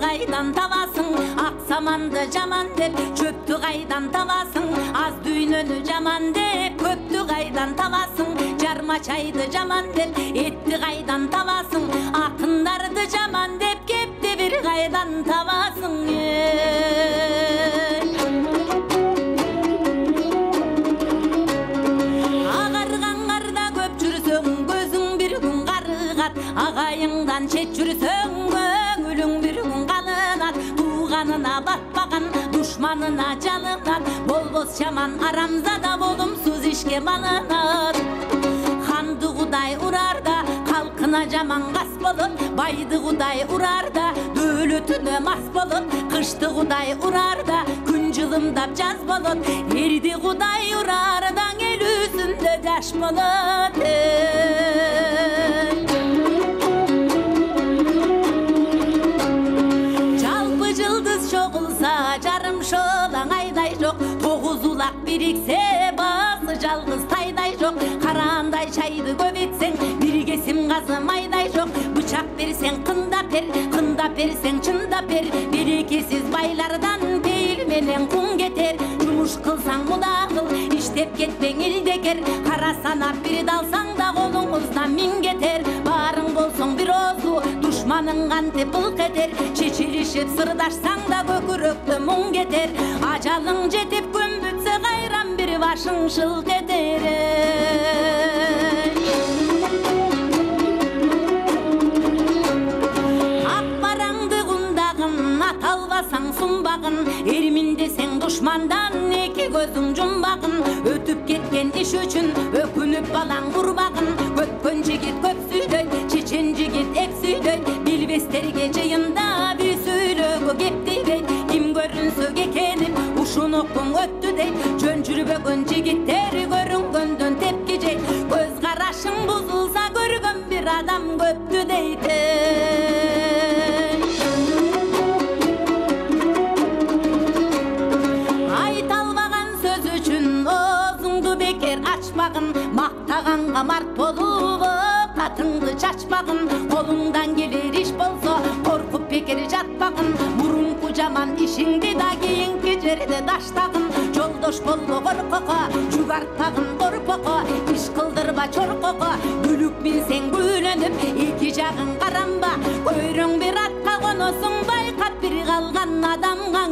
kaydan tavasın, aksamandı jaman dep çöptü kaydan tavasın, az düynönü jaman dep köptü kaydan tavasın, jarma çaydı jaman dep etti kaydan tavasın, akındardı jaman dep kepti bir kaydan tavasın. Ağayыңдан шет жүрсең көңілің бір күн қалынат, туғанына батпаған душманына жалынат, болбос жаман арамзада болымсыз ишке малынат. Ханды Құдай урарда халқына жаман қас болып, байды Құдай урарда дөлөтүнө мас болып, қышты Құдай урарда күн жылымдап жаз болот, ерді Құдай урарда ел үстүндө жаш болот. Жарым шолаң айдай жоқ, тоғыз улақ біріксе, басы жалғыз тайдай жоқ. Қарандай шайды көп етсең, бір кесім қазы майдай жоқ. Бычақ берсең қындап берсең чындап бер. Берекесіз байлардан пейілменен құн кетер. Жұмыш қылсаң мұда қыл, іштеп кетпең елдекер. Қара санап бір далсаң да қолыңыздан мин кетер. Барың болсаң бір озу, душманың қантеп былқ етер. Шешілішіп сырдашсаң да көкіректі мұң кетер. Ажалың жетіп күн бүтсе қайран бір башың шылт етер. Ақ бараңды құндағын, аталбасаң сұмбағын, ермін десең дұшмандан екі көзің жұмбағын. Өтіп кеткен іш үшін өкініп балаң құрбағын. Көпкөн жігіт көп сүйдөй, чечен жігіт ек сүйдөй. Билбестерге жиында бүй сөйлөгө кептейбей. Ким көрүнсө кекенип ушунокуң өттү дейт. Жөн жүрбөгөн жигиттер көрүнгөндөн тепки жейт. Көз карашың бузулса көргөн бир адам көптү дейт. Айталбаган сөз үчүн оозуңду бекер ачпагын. Мактаганга март болуп атыңды чачпагын. Колуңдан келер иш болсо коркуп бекер жатпагын. Мурунку жаман ишиңди да кийинки жерде таштагын. Жолдош болбо коркокко, жүк артпагын корпокко. Иш кылдырба чоркокко, күлүк минсең күлөнүп, эки жагың каранба. Көйрөң бир атка коносуң, байкап бир калган адамга.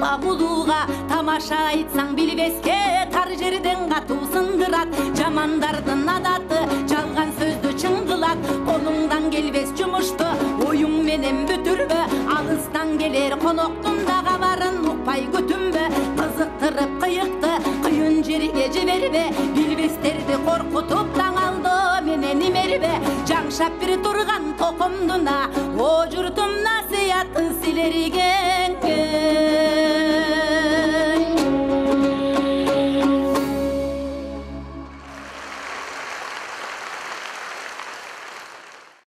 Бабулуға тамаша айтсаң билбеске, тар жерден катуу сындырат. Жамандардын адаты жалган сөздү чын кылат. Колуңдан келбес жумушту оюң менен бүтүрбө. Алыстан келер коноктун да кабарын укпай күтүнбө. Кызыктырып кыйыкты кыйын жерге жибербе. Билбестерди коркутуп таң алдоо менен имербе. Жаңшап бир турган токомдуна